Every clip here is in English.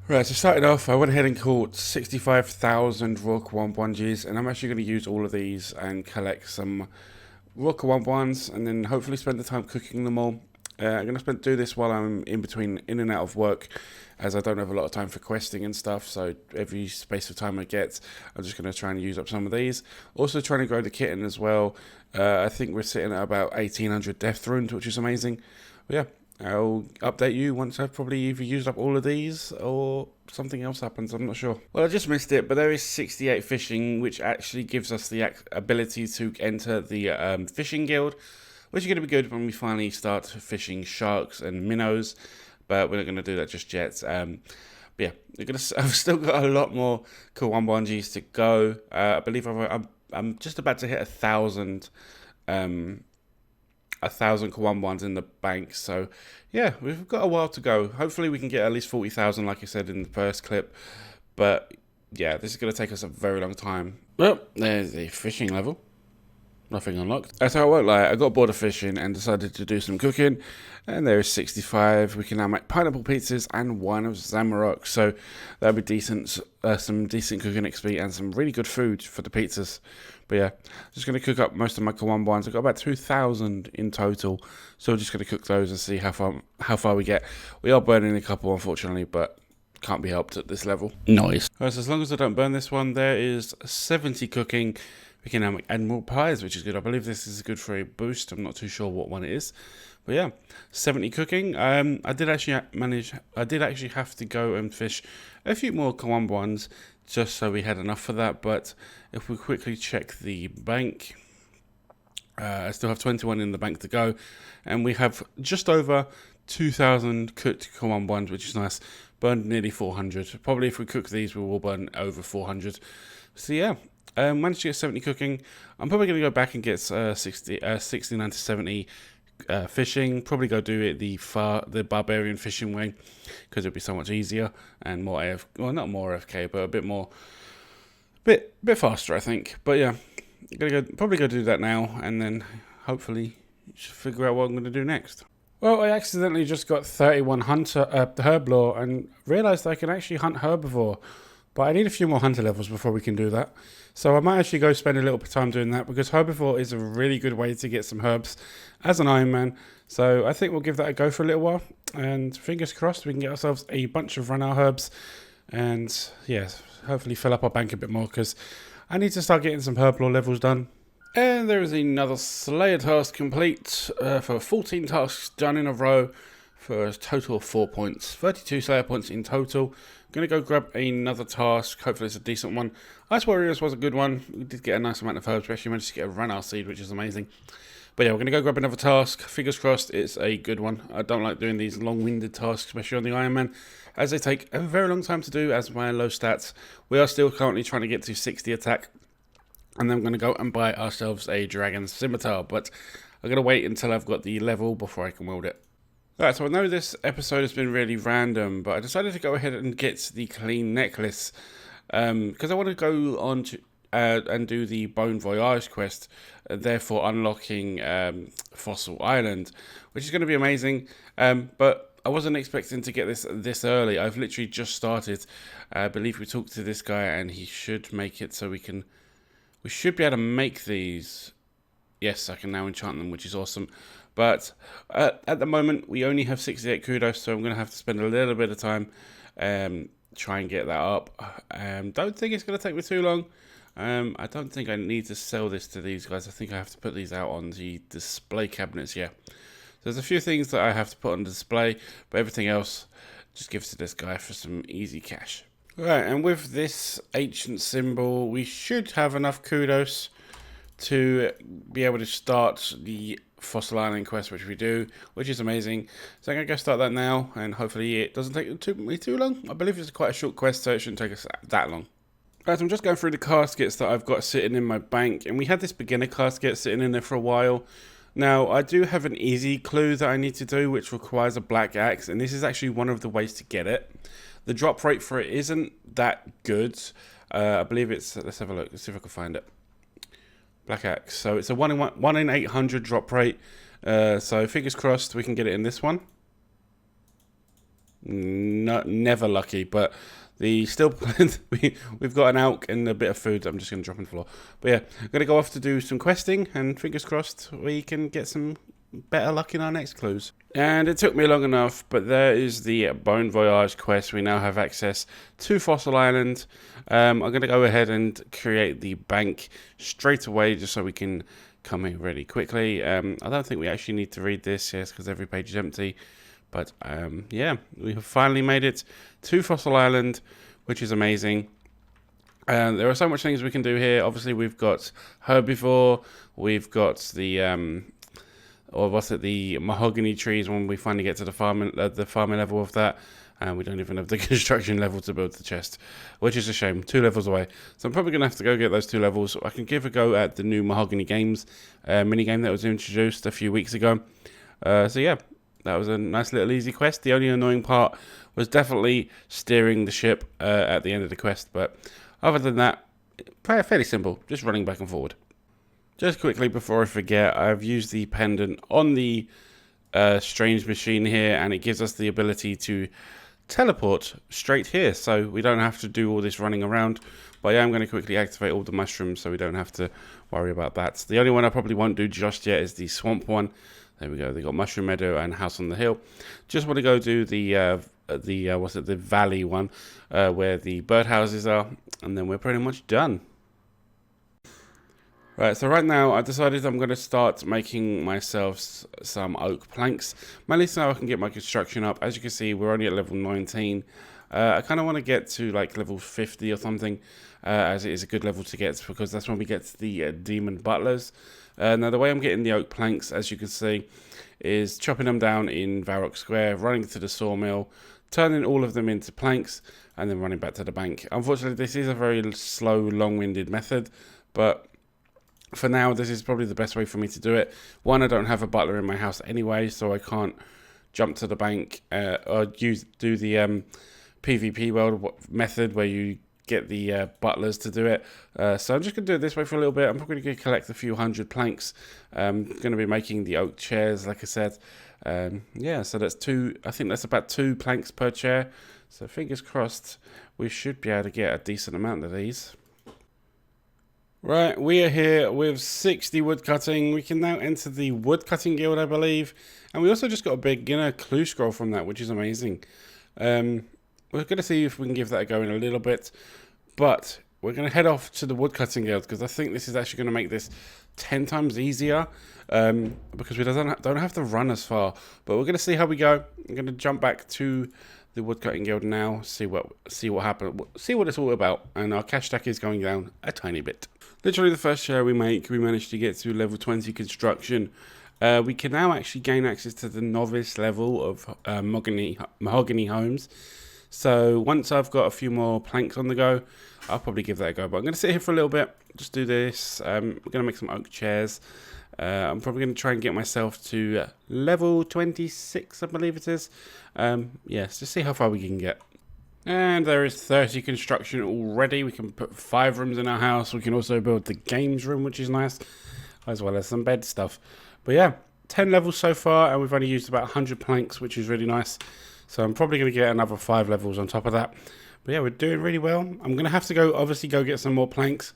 Right, so starting off, I went ahead and caught 65,000 raw Kawambwanjis, and I'm actually going to use all of these and collect some raw Kawambwans, and then hopefully spend the time cooking them all. I'm going to do this while I'm in and out of work, as I don't have a lot of time for questing and stuff, so every space of time I get, I'm just going to try and use up some of these. Also trying to grow the kitten as well. I think we're sitting at about 1,800 death runes, which is amazing. But yeah. I'll update you once I've probably either used up all of these or something else happens, I'm not sure. Well, I just missed it, but there is 68 fishing, which actually gives us the ability to enter the fishing guild, which is going to be good when we finally start fishing sharks and minnows, but we're not going to do that just yet. But yeah, I've still got a lot more Kawambwanjis to go. I believe I'm just about to hit 1,000 Kawambwans in the bank, so yeah, we've got a while to go. Hopefully we can get at least 40,000 like I said in the first clip, but yeah, this is going to take us a very long time. Well, there's the fishing level. Nothing unlocked. So I won't lie, I got bored of fishing and decided to do some cooking, and there is 65. We can now make pineapple pizzas and wine of Zamarok, so that'll be decent, some decent cooking XP and some really good food for the pizzas. But yeah, just going to cook up most of my Kawambwans. I've got about 2,000 in total, so we're just going to cook those and see how far we get. We are burning a couple, unfortunately, but can't be helped at this level. Nice. Right, so as long as I don't burn this one, there is 70 cooking. We can now make Admiral Pies, which is good. I believe this is good for a boost. I'm not too sure what one it is. But yeah, 70 cooking. I did actually have to go and fish a few more Kawambwans just so we had enough for that. But if we quickly check the bank, I still have 21 in the bank to go. And we have just over 2,000 cooked Kawambwans, which is nice. Burned nearly 400. Probably if we cook these, we will burn over 400. So yeah. Managed to get 70 cooking. I'm probably going to go back and get 69 to 70 fishing. Probably go do it the barbarian fishing way, because it'll be so much easier and more not more AFK, but a bit faster, I think. But yeah, probably go do that now, and then hopefully figure out what I'm going to do next. Well, I accidentally just got 31 herblore and realised I can actually hunt herbivore. But I need a few more hunter levels before we can do that. So I might actually go spend a little bit of time doing that, because herbivore is a really good way to get some herbs as an Ironman. So I think we'll give that a go for a little while. And fingers crossed we can get ourselves a bunch of run-out herbs. And yeah, hopefully fill up our bank a bit more, because I need to start getting some herblore levels done. And there is another Slayer task complete for 14 tasks done in a row, for a total of 4 points. 32 Slayer points in total. Going to go grab another task. Hopefully it's a decent one. Ice Warriors was a good one. We did get a nice amount of herbs. We actually managed to get a Ranarr seed, which is amazing. But yeah, we're going to go grab another task. Fingers crossed it's a good one. I don't like doing these long-winded tasks, especially on the Ironman, as they take a very long time to do as my low stats. We are still currently trying to get to 60 attack. And then I'm going to go and buy ourselves a Dragon Scimitar. But I'm going to wait until I've got the level before I can wield it. Alright, so I know this episode has been really random, but I decided to go ahead and get the clean necklace, because I want to go on to and do the Bon Voyage quest, therefore unlocking Fossil Island, which is going to be amazing, but I wasn't expecting to get this early. I've literally just started. I believe we talked to this guy and he should make it so we should be able to make these. Yes, I can now enchant them, which is awesome. But at the moment, we only have 68 kudos, so I'm going to have to spend a little bit of time try and get that up. Don't think it's going to take me too long. I don't think I need to sell this to these guys. I think I have to put these out on the display cabinets, yeah. So there's a few things that I have to put on display, but everything else, just give to this guy for some easy cash. Right, and with this ancient symbol, we should have enough kudos to be able to start the Fossil Island quest, which we do, which is amazing. So I'm going to go start that now, and hopefully it doesn't take me too long. I believe it's quite a short quest, so it shouldn't take us that long. Right, so I'm just going through the caskets that I've got sitting in my bank, and we had this beginner casket sitting in there for a while. Now, I do have an easy clue that I need to do, which requires a black axe, and this is actually one of the ways to get it. The drop rate for it isn't that good. I believe it's, let's have a look, let's see if I can find it. Black axe. So it's a 1 in 800 drop rate. So fingers crossed we can get it in this one. never lucky, but we've got an elk and a bit of food. I'm just going to drop on the floor. But yeah, I'm going to go off to do some questing, and fingers crossed we can get some better luck in our next clues. And it took me long enough, but there is the Bon Voyage quest. We now have access to Fossil Island. I'm going to go ahead and create the bank straight away, just so we can come here really quickly. I don't think we actually need to read this, yes, because every page is empty. But yeah, we have finally made it to Fossil Island, which is amazing. There are so much things we can do here. Obviously, we've got herbivore. We've got the the mahogany trees when we finally get to the farming level of that. And we don't even have the construction level to build the chest, which is a shame. 2 levels away. So I'm probably going to have to go get those 2 levels. I can give a go at the new Mahogany Games minigame that was introduced a few weeks ago. So yeah, that was a nice little easy quest. The only annoying part was definitely steering the ship at the end of the quest. But other than that, fairly simple. Just running back and forward. Just quickly before I forget, I've used the pendant on the strange machine here, and it gives us the ability to teleport straight here, so we don't have to do all this running around. But yeah, I'm going to quickly activate all the mushrooms so we don't have to worry about that. The only one I probably won't do just yet is the swamp one. There we go. They got Mushroom Meadow and House on the Hill. Just want to go do the valley one, where the birdhouses are, and then we're pretty much done. Right, so right now I decided I'm going to start making myself some oak planks, mainly so I can get my construction up. As you can see, we're only at level 19. I kind of want to get to like level 50 or something, as it is a good level to get, because that's when we get to the demon butlers. Now the way I'm getting the oak planks, as you can see, is chopping them down in Varrock Square, running to the sawmill, turning all of them into planks, and then running back to the bank. Unfortunately, this is a very slow, long-winded method, but for now, this is probably the best way for me to do it. One, I don't have a butler in my house anyway, so I can't jump to the bank or do the PvP world method where you get the butlers to do it. So I'm just going to do it this way for a little bit. I'm probably going to collect a few hundred planks. I'm going to be making the oak chairs, like I said. Yeah, so that's 2. I think that's about 2 planks per chair. So fingers crossed, we should be able to get a decent amount of these. Right, we are here with 60 woodcutting. We can now enter the Woodcutting Guild, I believe. And we also just got a beginner clue scroll from that, which is amazing. We're going to see if we can give that a go in a little bit. But we're going to head off to the Woodcutting Guild, because I think this is actually going to make this 10 times easier. Because we don't have to run as far. But we're going to see how we go. I'm going to jump back to the Woodcutting Guild now, see what happened, see what it's all about. And our cash stack is going down a tiny bit. Literally the first chair we make, we managed to get to level 20 construction. We can now actually gain access to the novice level of mahogany homes. So once I've got a few more planks on the go, I'll probably give that a go. But I'm going to sit here for a little bit, just do this. We're going to make some oak chairs. I'm probably going to try and get myself to level 26, I believe it is. Yes, just see how far we can get. And there is 30 construction already. We can put 5 rooms in our house. We can also build the games room, which is nice, as well as some bed stuff. But yeah, 10 levels so far, and we've only used about 100 planks, which is really nice. So I'm probably going to get another 5 levels on top of that. But yeah, we're doing really well. I'm going to have to obviously go get some more planks.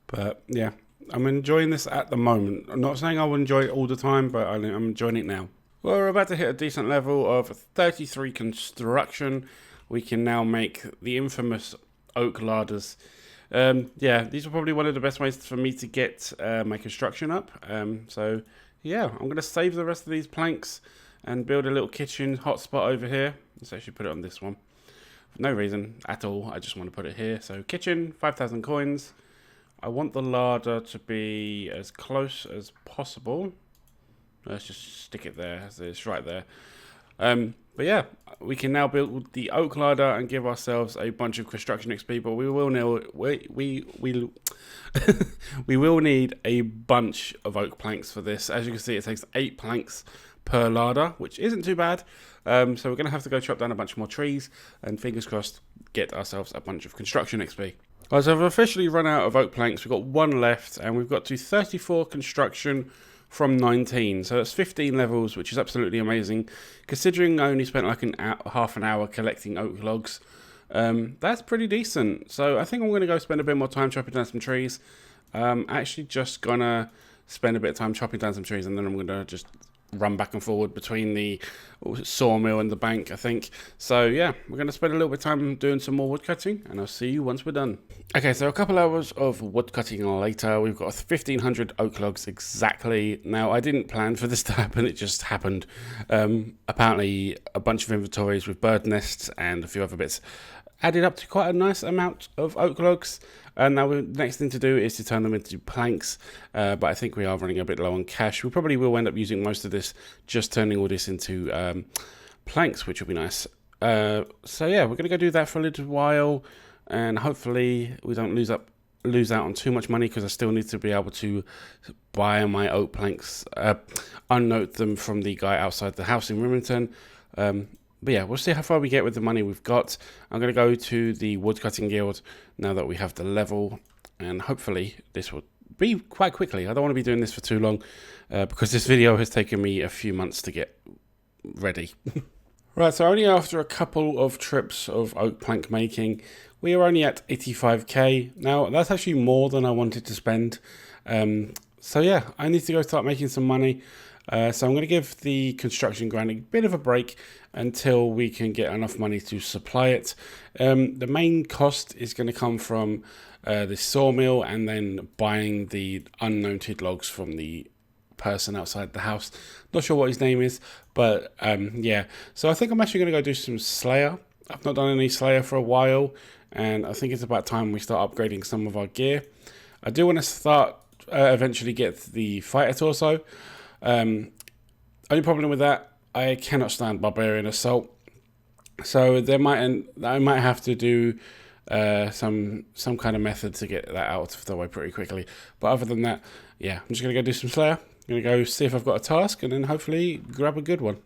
But yeah, I'm enjoying this at the moment. I'm not saying I will enjoy it all the time, but I'm enjoying it now. Well, we're about to hit a decent level of 33 construction. We can now make the infamous oak larders. Yeah, these are probably one of the best ways for me to get my construction up. So yeah, I'm going to save the rest of these planks and build a little kitchen hotspot over here. Let's actually put it on this one. For no reason at all, I just want to put it here. So kitchen, 5,000 coins. I want the larder to be as close as possible. Let's just stick it there, so it's right there. But yeah, we can now build the oak ladder and give ourselves a bunch of construction XP. But we will we will need a bunch of oak planks for this. As you can see, it takes 8 planks per ladder, which isn't too bad. So we're going to have to go chop down a bunch more trees and fingers crossed get ourselves a bunch of construction XP. Right, so I've officially run out of oak planks. We've got 1 left and we've got to 34 construction from 19. So that's 15 levels, which is absolutely amazing. Considering I only spent like half an hour collecting oak logs, that's pretty decent. So I think I'm going to go spend a bit more time chopping down some trees. Actually just going to spend a bit of time chopping down some trees, and then I'm going to just run back and forward between the sawmill and the bank, I think. So yeah, we're going to spend a little bit of time doing some more wood cutting, and I'll see you once we're done. Okay, so a couple hours of wood cutting later, we've got 1,500 oak logs exactly. Now, I didn't plan for this to happen, it just happened. Apparently, a bunch of inventories with bird nests and a few other bits added up to quite a nice amount of oak logs. And now the next thing to do is to turn them into planks, but I think we are running a bit low on cash. We probably will end up using most of this, just turning all this into planks, which will be nice. So yeah, we're going to go do that for a little while, and hopefully we don't lose out on too much money, because I still need to be able to buy my oak planks, unnote them from the guy outside the house in Remington. But yeah, we'll see how far we get with the money we've got. I'm going to go to the Woodcutting Guild now that we have the level, and hopefully this will be quite quickly. I don't want to be doing this for too long, because this video has taken me a few months to get ready. Right, so only after a couple of trips of oak plank making, we are only at 85k. Now, that's actually more than I wanted to spend. So yeah, I need to go start making some money. So I'm going to give the construction grind a bit of a break until we can get enough money to supply it. The main cost is going to come from the sawmill, and then buying the unnoted logs from the person outside the house. Not sure what his name is, but yeah. So I think I'm actually going to go do some Slayer. I've not done any Slayer for a while, and I think it's about time we start upgrading some of our gear. I do want to start eventually get the fighter torso. Only problem with that, I cannot stand barbarian assault, so I might have to do some kind of method to get that out of the way pretty quickly. But other than that, yeah, I'm just gonna go do some Slayer. I'm gonna go see if I've got a task, and then hopefully grab a good one.